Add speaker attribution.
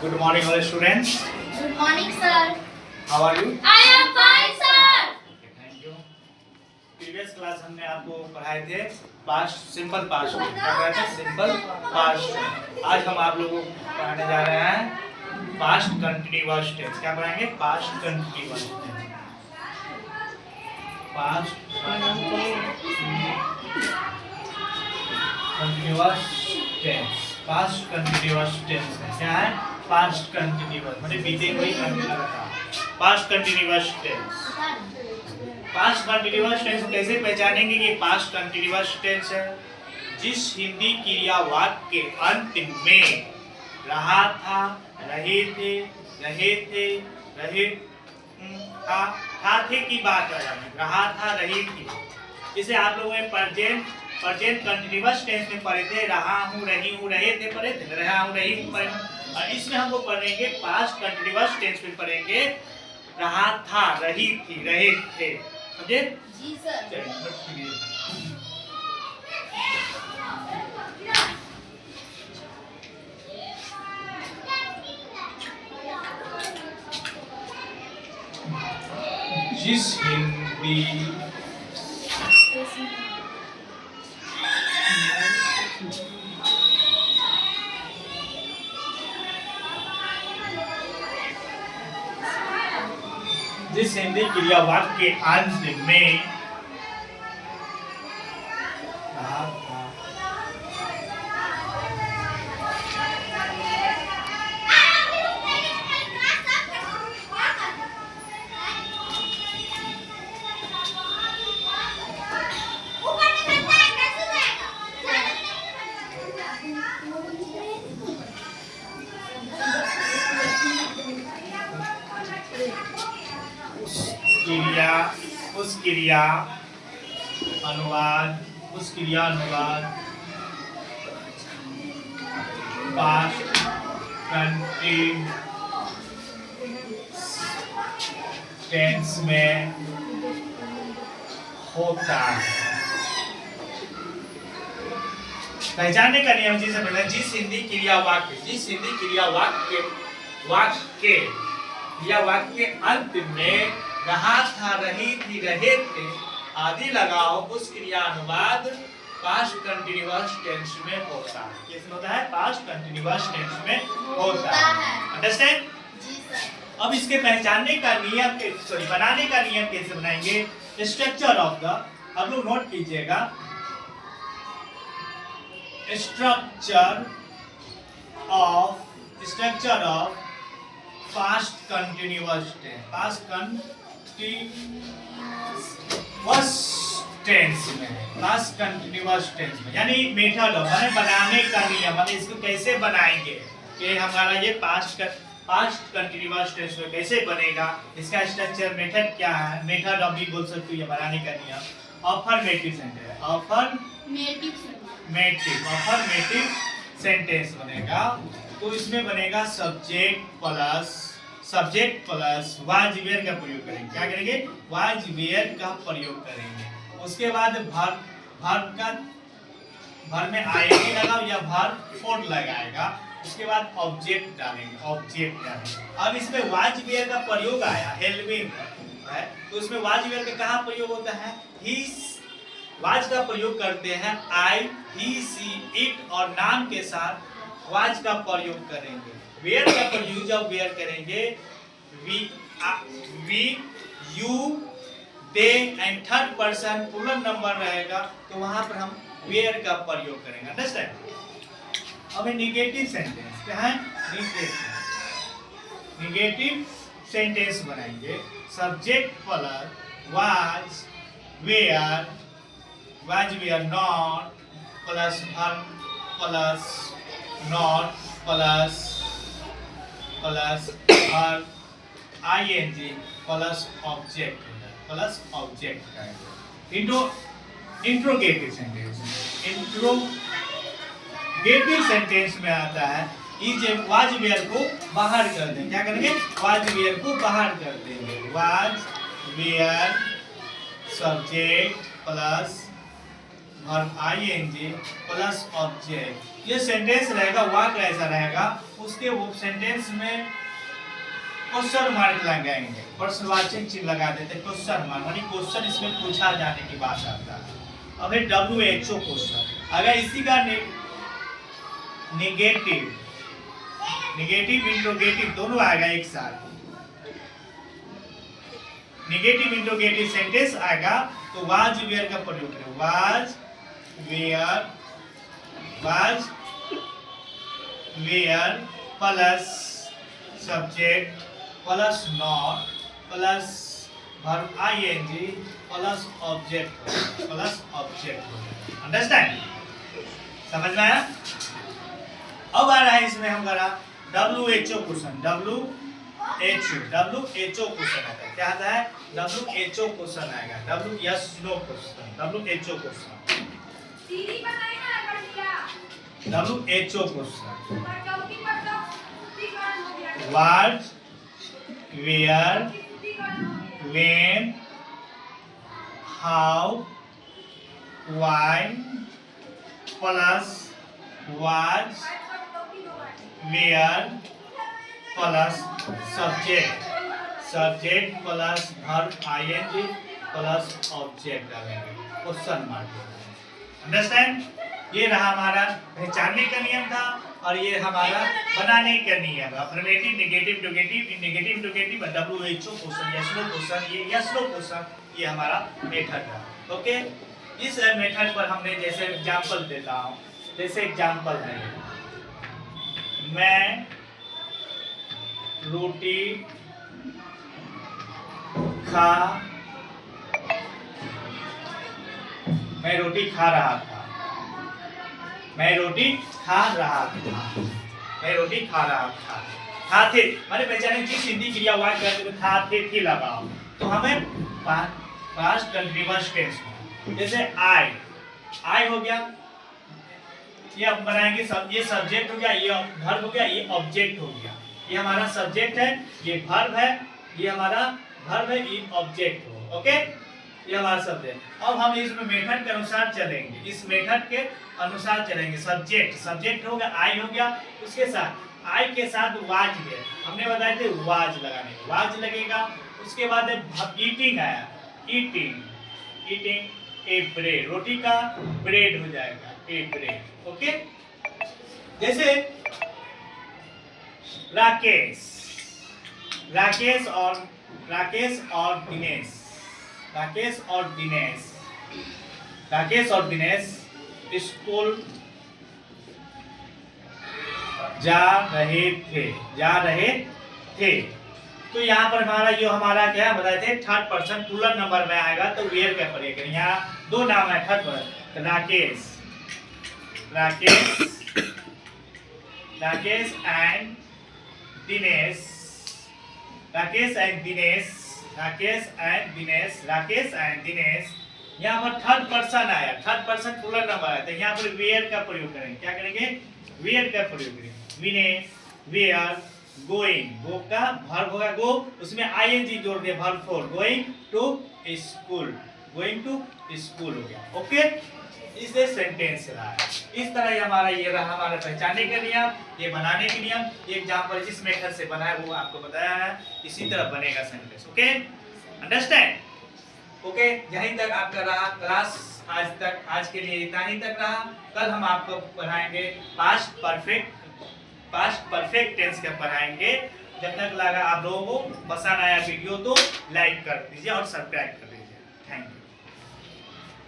Speaker 1: Good morning, all students.
Speaker 2: Good morning, sir.
Speaker 1: How are you?
Speaker 2: I am fine, sir.
Speaker 1: Thank you. Previous class हमने आपको पढ़ाए थे past simple past क्या पढ़ाया था? Simple past. आज हम आप लोगों को पढ़ाने जा रहे हैं पास्ट कंटीन्यूअस टेंस। क्या पढ़ाएंगे? Past continuous tense. Past continuous tense. Past continuous tense क्या है? पास्ट कंटीन्यूअस मतलब बीते हुए past continuous tense. Past continuous tense कैसे पहचानेंगे कि पास्ट कंटीन्यूअस टेंस है? जिस हिंदी क्रिया वाक्य के अंत में रहा था, रहे थे, रहे था थे की बात कर रहा है। रहा था, रही थी। इसे आप लोगों ने प्रेजेंट कंटीन्यूअस टेंस में पढ़े थे। रहा हूँ, रही हूँ, रहे थे पढ़े थे। रहा हूँ, रही हूँ पढ़े। और इसमें हमको पढ़ेंगे पास्ट कंटीन्यूअस टेंस में पढ़ेंगे रहा था, रही थी, रहे थे। समझे?
Speaker 2: जी सर।
Speaker 1: जिस हिंदी क्रिया वाक्य के अंत में उस क्रिया अनुवाद पास्ट टेंस में होता है। पहचानने का नियम जिसे पहले जिस हिंदी क्रिया वाक्य के अंत में रहा था, रही थी, रहे थे आदि लगाओ उस क्रिया अनुवाद पास्ट कंटीन्यूअस टेंस में होता है। किसमें होता है? पास्ट कंटीन्यूअस टेंस में होता है। अंडरस्टैंड?
Speaker 2: जी सर।
Speaker 1: अब इसके पहचानने का नियम बनाने का नियम कैसे बनाएंगे? स्ट्रक्चर ऑफ द, अब लोग नोट कीजिएगा, structure of past continuous tense. Past continuous tense में यानी मेथड माने बनाने का नियम, माने इसको कैसे बनाएंगे कि हमारा ये पास्ट कंटीन्यूअस टेंस में कैसे बनेगा, इसका स्ट्रक्चर मेथड क्या है? मेथड ऑफ भी बोल सकते हो, ये बनाने का नियम। अफर्मेटिव सेंटेंस बनेगा। तो इसमें बनेगा सब्जेक्ट प्लस वाज वेयर का प्रयोग करेंगे। क्या करेंगे? वाज वेयर का प्रयोग करेंगे। उसके बाद भर में आईएनजी लगाओ या भर फोर्थ लगाएगा। उसके बाद ऑब्जेक्ट डालेंगे। अब इसमें वाज वेयर का प्रयोग आया, हेल्पिंग है, तो उसमें वाज वेयर का कहाँ प्रयोग होता है? ही वाज का प्रयोग करते हैं आई, ही, सी, इट और नाम के साथ वाज का प्रयोग करेंगे। वेयर का प्रयोग जब वेयर करेंगे we, you, they and third person plural number रहेगा, तो वहां पर हम वेयर का प्रयोग करेंगे। अंडरस्टैंड? अब नेगेटिव सेंटेंस क्या है? नेगेटिव सेंटेंस बनाएंगे। Subject plus was were not plus verb plus not plus verb ING plus object का इंट्रोगेटिव सेंटेंस में आता है वाज वेयर को बाहर कर देंगे। क्या करेंगे? वाज वेयर को बाहर कर देंगे। Was were subject plus verb ING plus object. ये सेंटेंस रहेगा, वाक्य ऐसा रहेगा, उसके वो सेंटेंस में क्वेश्चन मार्क लगाएंगे, प्रश्नवाचक चिन्ह लगा देते, क्वेश्चन मार्क यानी क्वेश्चन इसमें पूछा जाने की बात आता है। अब है WHO क्वेश्चन। अगर इसी का नेगेटिव इंट्रोगेटिव दोनों आएगा एक साथ, नेगेटिव इंट्रोगेटिव सेंटेंस आएगा तो वाज वेयर का प्रयोग करें, was where plus subject plus not plus verb ING plus object understand? समझ में आया? अब आ रहा है इसमें हम करा WHO क्वेश्चन, WHO क्वेश्चन आता है। क्या आता है? WHO क्वेश्चन आएगा, WHO question. WHO question what, where, when, how, why plus was where plus subject plus verb ING plus object डालेंगे, क्वेश्चन मार्क। अंडरस्टैंड? ये रहा हमारा पहचानने का नियम था और ये हमारा बनाने का नियम है। Affirmative, negative, negative interrogative, WHO question, yes no question, ये यस नो क्वेश्चन, ये हमारा मेथड है। ओके, इस मेथड पर हमने जैसे एग्जांपल देता हूं, जैसे एग्जांपल है, मैं रोटी खा रहा था, था थे माने पहचाने जिस हिंदी क्रिया वाक्य करते तो था थे लगाओ, तो हमें पास्ट कंटीन्यूअस टेंस जैसे आई हो गया, ये अब बनाएंगे सब, ये सब्जेक्ट हो गया, ये वर्ब हो गया, ये ऑब्जेक्ट हो गया, ये हमारा सब्जेक्ट है, ये वर्ब है, ये हमारा वर्ब है, ये ऑब्जेक्ट हो। ओके, ये हमारा सब्जेक्ट। अब हम इसमें मेथड के अनुसार चलेंगे, इस मेथड के अनुसार चलेंगे। सब्जेक्ट हो गया, आई हो गया, उसके साथ आई के साथ वाज है, हमने बताए थे वाज लगाने, वाज लगेगा। उसके बाद ईटिंग आया, ईटिंग ए ब्रेड, रोटी का ब्रेड हो जाएगा, ए ब्रेड। ओके, जैसे राकेश और दिनेश स्कूल जा रहे थे। तो यहाँ पर हमारा क्या बताए थे, थर्ड पर्सन प्लूरल नंबर में आएगा तो वेयर क्या पड़ेगा। यहाँ दो नाम है third person, Rakesh and Dinesh. यहाँ पर थर्ड पर्सन आया, थर्ड पर्सन प्लूरल नंबर आया, तो यहाँ पर वेयर का प्रयोग करेंगे। क्या करेंगे? वेयर का प्रयोग करेंगे। विनेश, वेयर, गोइंग, गो का वर्ब होगा गो, उसमें आईएनजी जोड़ दिया, verb for, going to school हो गया। ओके, इससे सेंटेंस रहा है। इस तरह ये रहा हमारा पहचानने का नियम, ये बनाने के नियम। ये एग्जांपल जिस मेथड से बना है वो आपको बताया है, इसी तरह बनेगा सेंटेंस। Okay, understand? ओके, यहीं तक आपका रहा क्लास। आज के लिए इतना ही तक रहा। कल हम आपको पढ़ाएंगे पास्ट परफेक्ट टेंस का पढ़ाएंगे। जब तक लगा आप लोगों को पसंद आया वीडियो तो लाइक कर दीजिए और सब्सक्राइब कर दीजिए। Thank you.